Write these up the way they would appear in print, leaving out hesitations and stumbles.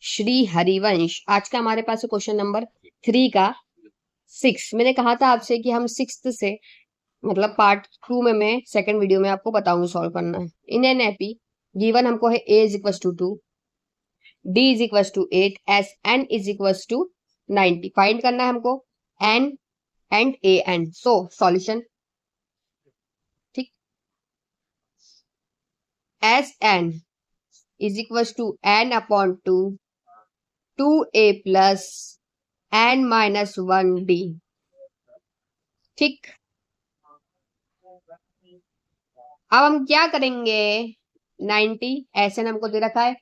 श्री हरिवंश। आज का हमारे पास क्वेश्चन नंबर 3 का 6। मैंने कहा था आपसे कि हम 6th से मतलब पार्ट 2 में मैं सेकंड वीडियो में आपको बताऊंगी सॉल्व करना है। इन एन एपी गिवन हमको है a is equal to 2, d is equal to 8, S N is equal to 90। Find करना है हमको n and a n। So solution, ठीक, S N is equal to n upon 2 2a plus n minus 1d। ठीक, अब हम क्या करेंगे, 90 S N हमको दे रखा है,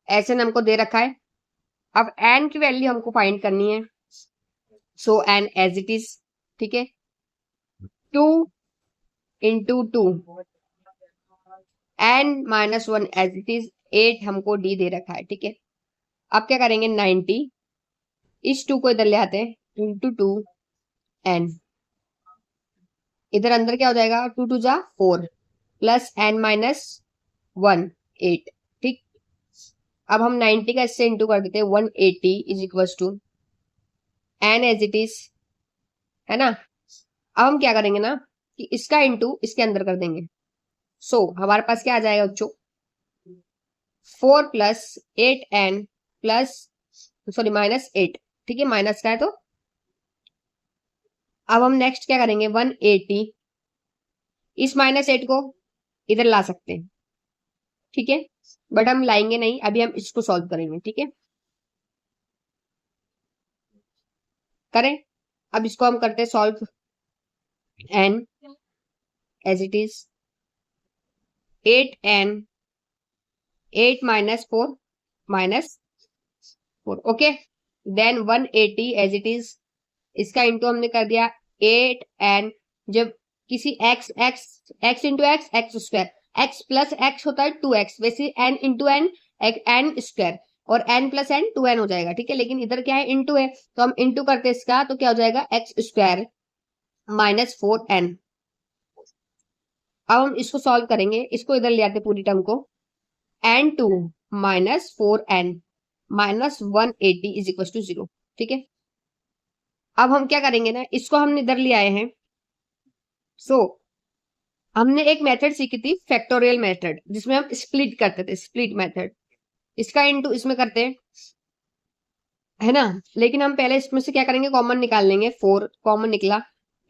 एस एन हमको दे रखा है। अब एन की वैल्यू हमको फाइंड करनी है। So N as it is, ठीक है, 2 into 2 N minus 1 as it is, 8 हमको डी दे रखा है, ठीक है। अब क्या करेंगे, 90 इस 2 को इधर ले आते हैं, इंटू 2 एन, इधर अंदर क्या हो जाएगा, 2 2 जा 4 प्लस एन माइनस 1 8। ठीक, अब हम 90 का इससे इंटू कर देते हैं, 180 is equal to N as it is, है ना। अब हम क्या करेंगे ना कि इसका इंटू इसके अंदर कर देंगे। सो हमारे पास क्या आ जाएगा बच्चों, 4 plus 8n plus sorry minus 8, ठीक है, माइनस का है तो। अब हम नेक्स्ट क्या करेंगे, 180 इस माइनस 8 को इधर ला सकते हैं, ठीक है, बट हम लाएंगे नहीं, अभी हम इसको सॉल्व करेंगे, ठीक है। करें, अब इसको हम करते हैं solve. n as it is 8n 8 minus 4 minus 4, okay. Then 180 as it is, इसका इंटू हमने कर दिया 8n, जब किसी x x x into X X square, x plus x होता है 2x, वैसे n into N n square, और n प्लस n 2n हो जाएगा, ठीक है। लेकिन इधर क्या है, इंटू है, तो हम इंटू करते हैं इसका, तो क्या हो जाएगा, x स्क्वायर माइनस 4n। अब हम इसको सॉल्व करेंगे, इसको इधर ले आते पूरी टर्म को, n2 minus 4n minus 180 is equal to 0, ठीक है। अब हम क्या करेंगे ना, इसको हमने इधर ले आए हैं। सो हमने एक मेथड सीखी थी, फैक्टोरियल मेथड, जिसमें हम स्प्लिट करते थे, स्प्लिट मेथड। इसका इंटू इसमें करते हैं, है ना। लेकिन हम पहले इसमें से क्या करेंगे, कॉमन निकाल लेंगे। 4 कॉमन निकला,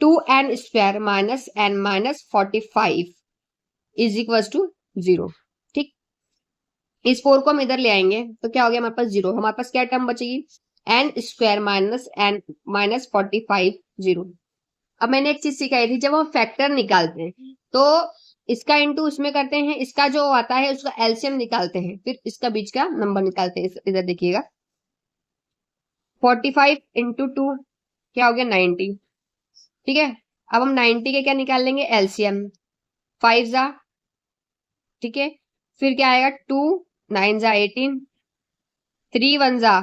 2n square minus n minus 45 is equal to 0, ठीक। इस 4 को हम इधर ले आएंगे, तो क्या हो गया हमारे पास, 0। हमारे पास क्या टर्म बचेगी, n square minus n minus 45 0। अब मैंने एक चीज सिखाई थी, जब हम फैक्टर निकालते हैं तो इसका इंटू इसमें करते हैं, इसका जो आता है उसका एलसीएम निकालते हैं, फिर इसका बीच का नंबर निकालते हैं। इधर देखिएगा, 45 इंटू 2 क्या हो गया, 90, ठीक है। अब हम 90 के क्या निकाल लेंगे, एलसीएम, 5 जा, ठीक है, फिर क्या आएगा, 2 9 जा 18, 3 1 जा,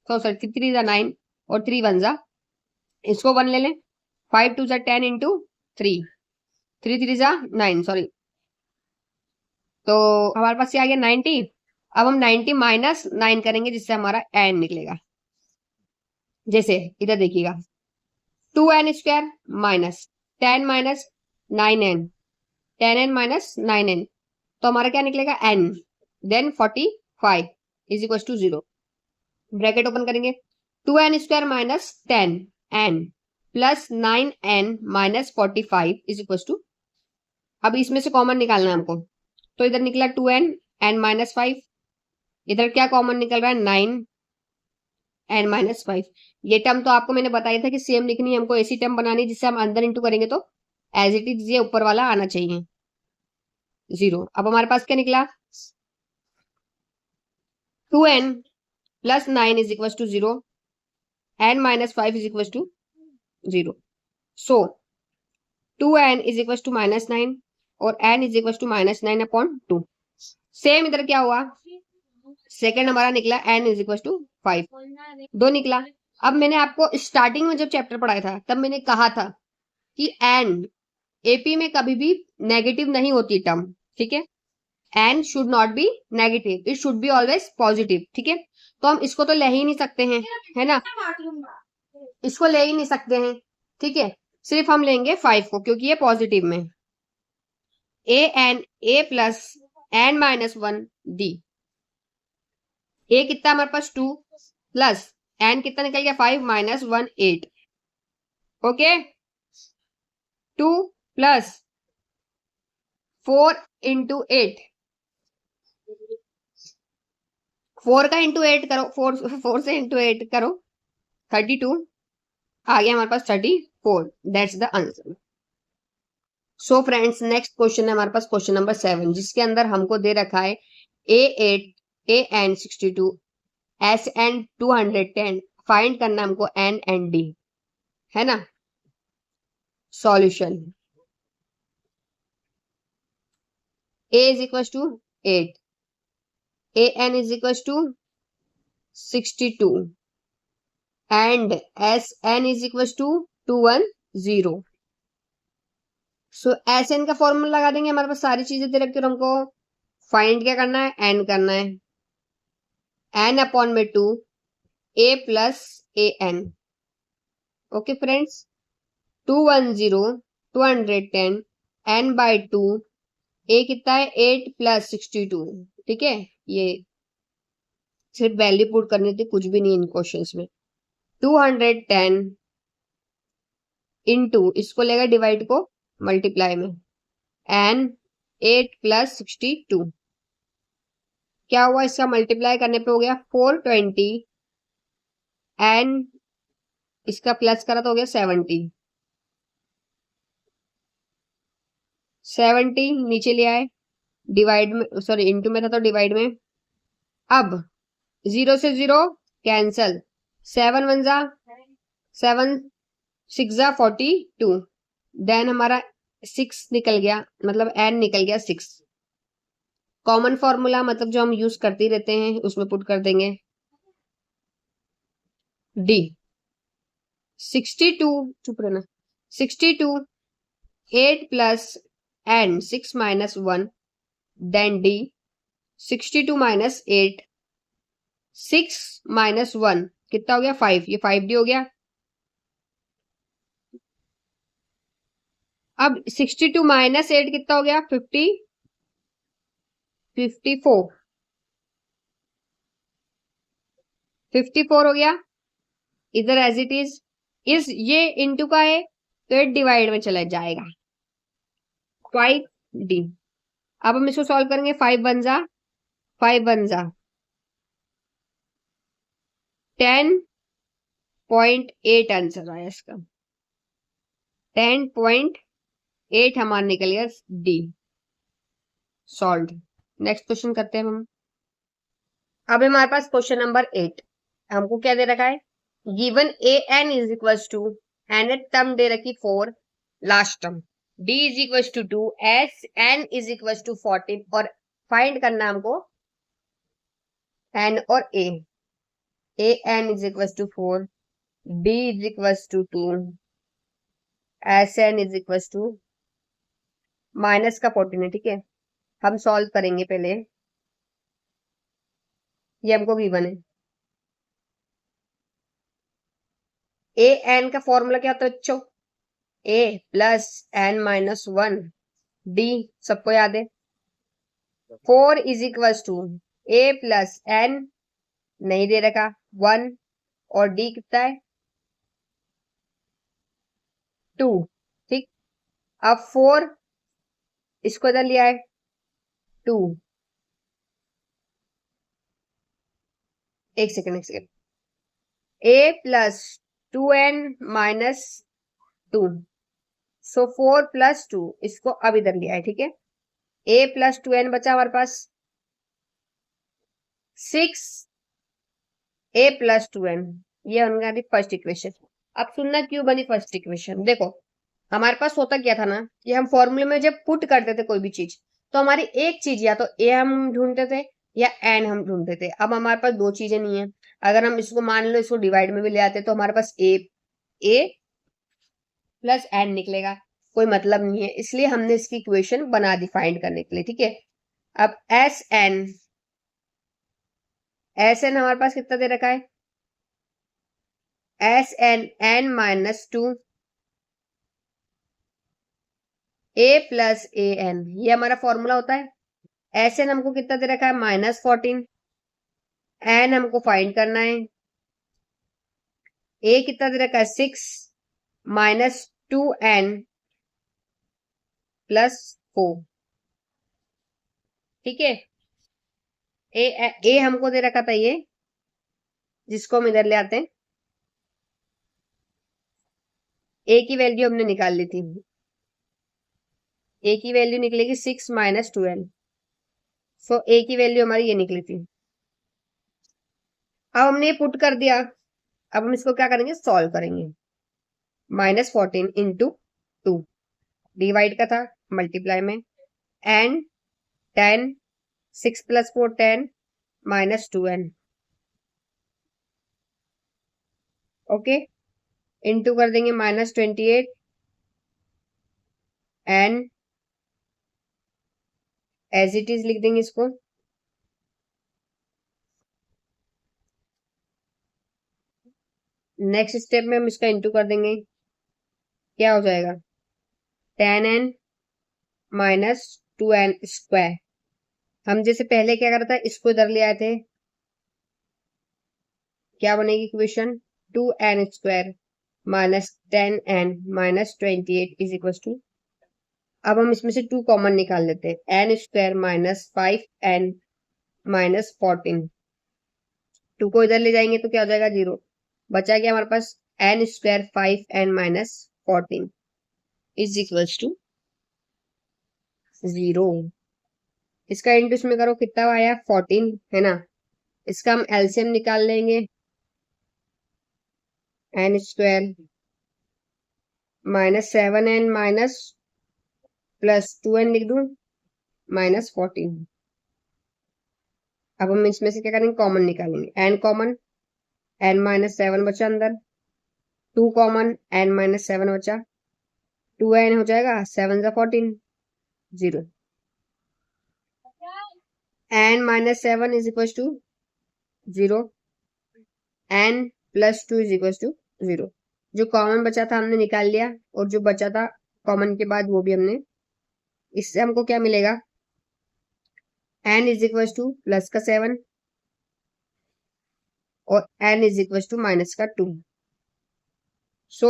सॉरी 3 जा 9 और 3 1 जा, इसको 1 ले लें, 5 2 जा 10 इंटू 3, 3 3 जा 9, सॉरी, तो हमारे पास क्या आ गया, 90। अब हम 90 माइनस 9 करेंगे, जिससे हमारा n निकलेगा। जैसे इधर देखिएगा, 2n square minus 10 minus 9n, 10n minus 9n, तो हमारा क्या निकलेगा, n, then 45 is equal to 0। Bracket open करेंगे, 2n square minus 10n plus 9n minus 45 is equal to, अब इसमें से कॉमन निकालना है हमको, तो इधर निकला 2n n माइनस 5, इधर क्या कॉमन निकल रहा है, 9 n माइनस 5। ये टर्म तो आपको मैंने बताया था कि सेम लिखनी है, हमको ऐसी टर्म बनानी है जिससे हम अंदर इंटू करेंगे तो एज इट इज ये ऊपर वाला आना चाहिए, 0। अब हमारे पास क्या निकला, 2n plus 9 is equal to 0, n minus 5 is equal to 0। So 2n is equal to minus 9 और n is equal to minus 9 upon 2। Same इधर क्या हुआ, सेकेंड हमारा निकला n इज इक्वल टू 5, 2 निकला। अब मैंने आपको स्टार्टिंग में जब चैप्टर पढ़ाया था तब मैंने कहा था कि n एपी में कभी भी नेगेटिव नहीं होती टर्म, ठीक है। N should not be negative, it should be always positive, ठीक है। तो हम इसको तो ले ही नहीं सकते हैं, है ना, इसको ले ही नहीं सकते हैं, ठीक है। सिर्फ हम लेंगे 5 को क्योंकि ये पॉजिटिव में। ए प्लस एन माइनस 1 डी। ए कितना हमारे पास 2 प्लस एन कितना निकल गया 5 माइनस 1 8। ओके, 2 प्लस 4 इंटू 8, 4 का इंटू 8 करो, 4 से इंटू 8 करो 32, आ गया हमारे पास 34। That's the answer. So friends, next question है हमारे पास क्वेश्चन नंबर 7, जिसके अंदर हमको दे रखा है A8, AN 62, SN 210, फाइंड करना हमको N एंड D, है ना। Solution, A is equals to 8, AN is equals to 62 and SN is equals to 210। So SN का फॉर्मूला लगा देंगे, हमारे पास सारी चीजें दे रखी, और हमको फाइंड क्या करना है, N करना है। N अपॉन में 2, A plus AN। Okay friends, 210, 210, N by 2, A कितना है 8 प्लस 62, ठीक है। ये सिर्फ वैल्यू पुट करनी थी, कुछ भी नहीं इन क्वेश्चंस में। 210 इंटू, इसको लेगा डिवाइड को मल्टीप्लाई में, एन 8 प्लस 62, क्या हुआ इसका मल्टीप्लाई करने पे हो गया 420, एन इसका प्लस करा तो हो गया 70, 70 नीचे ले आए, डिवाइड में, सॉरी इंटू में था तो डिवाइड में। अब 0 से 0 कैंसल, 7 1 जा 7 6 जा 42, देन हमारा 6 निकल गया, मतलब एन निकल गया 6। कॉमन फॉर्मूला मतलब जो हम यूज करते रहते हैं उसमें पुट कर देंगे डी 62, चुप रहना, 62 8 plus N 6 minus 1, then D 62 minus 8, 6 minus 1 कितना हो गया 5, ये 5 डी हो गया। अब 62 माइनस 8 कितना हो गया 54, 54 हो गया। इधर एज इट इज ये इंटू का है तो 8 डिवाइड में चला जाएगा, 5 डी। अब हम इसको सॉल्व करेंगे, 5 1 जा 5 1 जा 10.8 आंसर आया इसका, 10.8 हमारा निकल गया डी, सॉल्व। नेक्स्ट क्वेश्चन करते हैं हम। अब हमारे पास क्वेश्चन नंबर 8, हमको क्या दे रखा है, given A N is equal to, N term दे रखी 4, last term d is equal to 2, S N is equal to 14, और फाइंड करना हमको n और a N is equal to 4, d is equal to 2, S N is equal to minus का 14 है, ठीक है। हम सॉल्व करेंगे पहले, ये हमको गिवन है। ए एन का फॉर्मूला क्या होता है बच्चों, A plus N minus 1 D, सबको याद है। 4 is equal to A plus N, नहीं दे रखा 1, और डी कितना है 2, ठीक। अब 4 इसको इधर लिया है 2, एक सेकेंड, ए प्लस 2n माइनस 2, सो 4 प्लस 2, इसको अब इधर लिया है, ठीक है। a प्लस 2n बचा हमारे पास 6 a प्लस 2n, ये हमारी फर्स्ट इक्वेशन। अब सुनना क्यों बनी फर्स्ट इक्वेशन, देखो हमारे पास होता क्या था ना कि हम फॉर्मूले में जब पुट करते थे कोई भी चीज, तो हमारी एक चीज या तो a हम ढूंढते थे या n हम ढूंढते थे। अब हमारे पास दो चीजें नहीं है, अगर हम इसको मान लो इसको डिवाइड में भी ले आते तो हमारे पास a प्लस n निकलेगा, कोई मतलब नहीं है, इसलिए हमने इसकी इक्वेशन बना दी फाइंड करने के लिए, ठीक है। अब एस एन हमारे पास कितना दे रखा है, S N N -2 A plus A N, ये हमारा फॉर्मूला होता है। एस एन हमको कितना दे रखा है, -14, एन हमको फाइंड करना है, ए कितना दे रखा है 6 -2n +4, ठीक है। ए हमको दे रखा था ये, जिसको हम इधर ले आते हैं, ए की वैल्यू हमने निकाल ली थी, ए की वैल्यू निकलेगी 6 -2n, सो ए की वैल्यू हमारी ये निकली थी। अब हमने ये पुट कर दिया, अब हम इसको क्या करेंगे, सॉल्व करेंगे। -14 इंटू 2, डिवाइड का था, मल्टीप्लाई में, एन 10, 6 + 4 10 -2n, ओके, इंटू कर देंगे -28, एन एज इट इज लिख देंगे इसको, नेक्स्ट स्टेप में हम इसका इंटू कर देंगे, क्या हो जाएगा 10n -2n²। हम जैसे पहले क्या करा था, इसको इधर ले आए थे, क्या बनेगी equation, 2n² -10n -28 is equal to, अब हम इसमें से 2 कॉमन निकाल लेते हैं, n² -5n -14, 2 को इधर ले जाएंगे तो क्या हो जाएगा 0, बचा क्या हमारे पास, n² 5n -14 is equals to 0। इसका इंटू इसमें करो, कितना आया 14, है ना। इसका हम एलसीएम निकाल लेंगे, n² -7n +2n लिख दूं -14। अब हम इसमें से क्या करेंगे, कॉमन निकालेंगे, n कॉमन, n -7 बचा अंदर, 2 कॉमन, n -7 बचा, 2n हो जाएगा, 7 × 14 0, n -7 is equal to 0, n +2 is equal to 0। जो कॉमन बचा था हमने निकाल लिया, और जो बचा था कॉमन के बाद वो भी हमने, इससे हमको क्या मिलेगा, n is equal to plus का 7 और n is equal to -2। So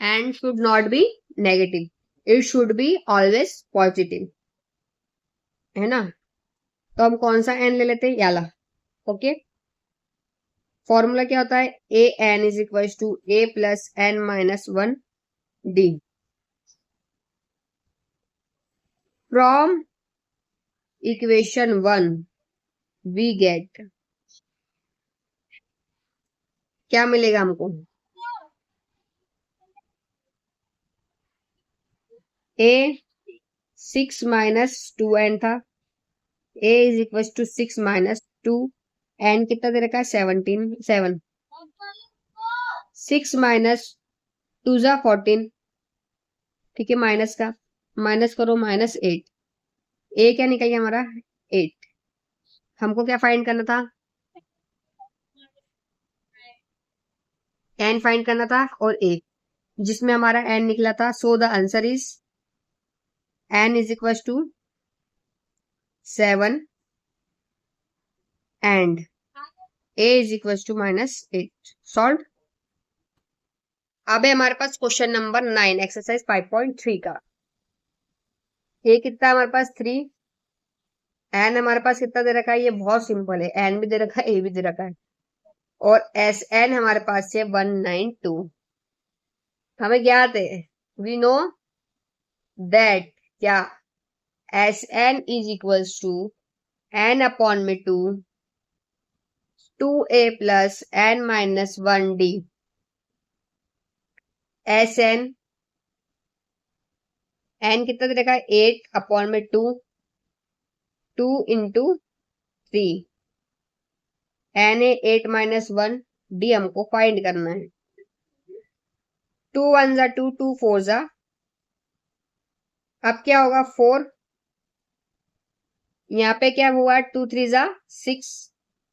n should not be negative, it should be always positive, है ना। तो हम कौन सा n ले लेते हैं, याला, ओके। फॉर्मूला क्या होता है, A N is equal to A plus n -1 d, from equation 1 we get, क्या मिलेगा हमको, a 6 -2n था, a is equal to 6 -2, n कितना दे रखा है 17, 7, 6 -2 = 14, ठीक है, माइनस का, माइनस करो -8, a क्या निकल गया हमारा 8, हमको क्या फाइंड करना था, n फाइंड करना था और a, जिसमें हमारा n निकला था, so the answer is n is equal to 7 and a is equal to -8, solve. अब है हमारे पास क्वेश्चन नंबर 9, एक्सरसाइज 5.3 का। a कितना है हमारे पास 3, n हमारे पास कितना दे रखा है, ये बहुत सिंपल है, n भी दे रखा है, a भी दे रखा है, और एस एन हमारे पास है 192, हमें ज्ञात है, वी नो दैट, क्या, S N is equal to n upon में 2, 2a plus n -1 d, S N, n कितना दे रखा है 8 अपॉन में 2, 2 इंटू 3, n है 8 -1 d, हमको फाइंड करना है, 2 1 = 2, 2 4 = अब क्या होगा 4, यहाँ पे क्या हुआ, 2 3 जा 6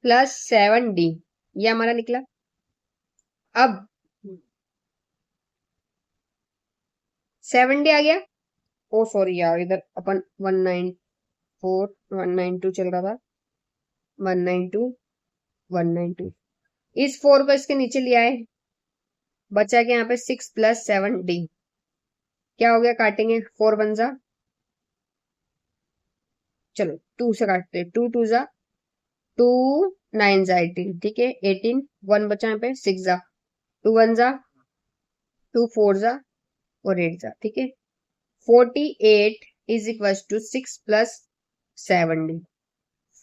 प्लस 7D, ये हमारा निकला। अब 7D आ गया। ओ सॉरी यार, इधर अपन 194 192 चल रहा था, 192 192, इस 4 को इसके नीचे लिया है, बचा के यहाँ पे 6 प्लस 7D, क्या हो गया, काटेंगे 4 1 जा, चलो 2 से काटते हैं, 2 2 जा 2 9 जा 18, ठीक है 18, 1 बचा यहाँ पे 6 जा, 2 1 जा 2 4 जा और 8 जा, ठीक है 48 is equal to 6 plus 7D।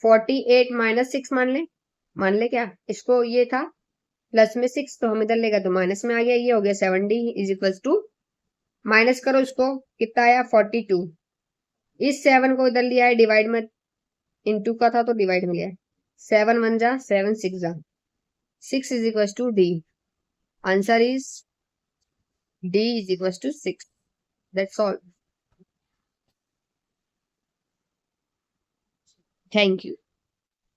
48 minus 6 मान ले क्या, इसको ये था प्लस में 6 तो हम इधर लेगा तो माइनस में आ गया, ये हो गया 7D is equal to, minus करो इसको, कितना आया 42, इस 7 को इधर लिया है डिवाइड में, इनटू का था तो डिवाइड में लिया है, 7 1 जा 7 6 जा 6 is equal to D, answer is D is equal to 6, that's all, thank you.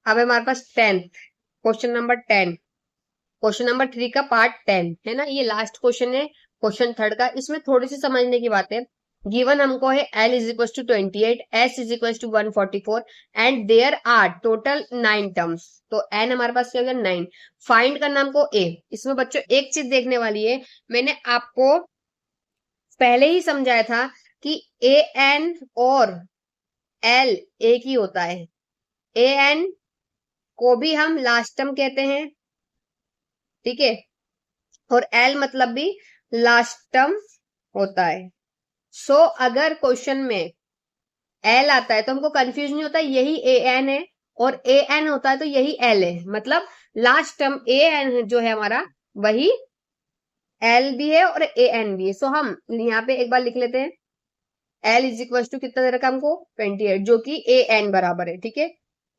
अब हमारे पास 10th question number 10, question number 3 का पार्ट 10 है ना, ये लास्ट क्वेश्चन है क्वेश्चन 3 का। इसमें थोड़ी सी समझने की बात है, गिवन हमको है L is equal to 28, S is equal to 144 and there are total 9 terms, तो N हमारे पास क्या हो गया 9, फाइंड करना हमको A। इसमें बच्चों एक चीज देखने वाली है, मैंने आपको पहले ही समझाया था कि AN और L एक ही होता है, AN को भी हम लास्ट टर्म कहते हैं, ठीक है, और L मतलब भी लास्ट टर्म होता है। सो अगर क्वेश्चन में L आता है तो हमको कंफ्यूज नहीं होता, यही AN है, और AN होता है तो यही L है, मतलब लास्ट टर्म AN जो है हमारा वही L भी है और AN भी है। सो हम यहाँ पे एक बार लिख लेते हैं, L इज इक्वल टू कितना दे रखा हमको 28, जो कि AN बराबर है, ठीक है,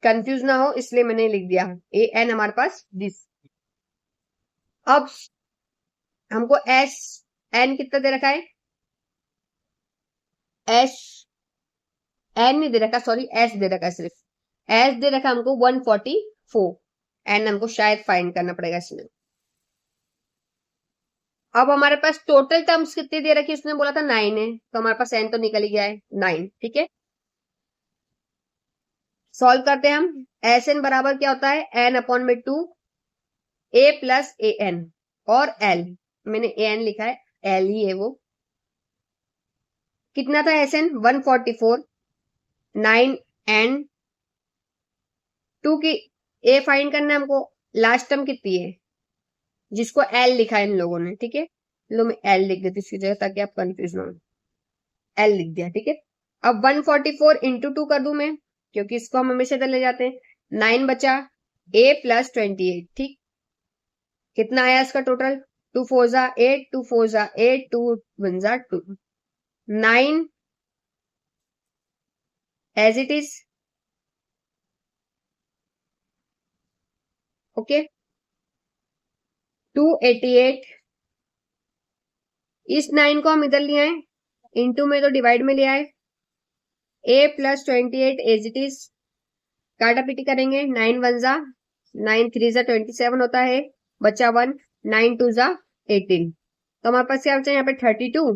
कंफ्यूज ना हो इसलिए मैंने लिख दिया AN हमारे पास दिस। अब हमको SN कितना दे रखा है, N नहीं दे रखा, सॉरी S दे रखा है, सिर्फ S दे रखा हमको 144, N हमको शायद फाइंड करना पड़ेगा इसमें। अब हमारे पास टोटल टर्म्स कितनी दे रखी है, उसने बोला था 9 है, तो हमारे पास N तो निकल ही गया है 9, ठीक है, सॉल्व करते हैं हम। SN बराबर क्या होता है, N अपॉन में 2 A प्लस AN और L, मैंने AN लिखा है, L ही है वो, कितना था SN 144, 9 एंड 2 की A फाइंड करना है हमको, लास्ट टर्म कितनी है जिसको L लिखा है इन लोगों ने, ठीक है, लो मैं L लिख देती इसकी जगह ताकि आप कंफ्यूज ना हो, L लिख दिया, ठीक है। अब 144 इंटू 2 कर दूं मैं, क्योंकि इसको हम हमेशा इधर ले जाते हैं, 9 बचा A प्लस 28, ठीक, कितना आया इसका टोटल, 2 4 जा 8 2 4 जा 8 2 1 जा 2, 9 एज इट इज, ओके, 288, इस 9 को हम इधर ले आए, इंटू में तो डिवाइड में ले आए, A plus 28 as it is, काटा पीटी करेंगे, 9 1 जा 9 3 जा 27 होता है, बचा 1, 9 2 जा 18, तो हमारे पास क्या बचा यहाँ पे 32,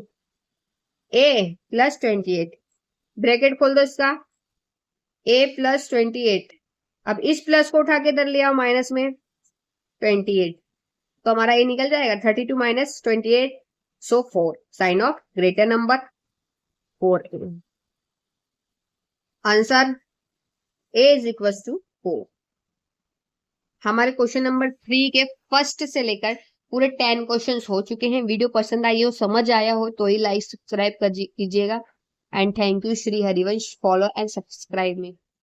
A प्लस 28, ब्रैकेट खोल दो इसका, A प्लस 28, अब इस प्लस को उठा के इधर ले आओ माइनस में 28, तो हमारा A निकल जाएगा 32 minus 28, so 4, sign of greater number 4, answer A is equal to 4। हमारे क्वेश्चन नंबर 3 के फर्स्ट से लेकर पूरे 10 क्वेश्चंस हो चुके हैं। वीडियो पसंद आई हो, समझ आया हो तो ही लाइक सब्सक्राइब कीजिएगा, and thank you Shri Harivansh, follow and subscribe me.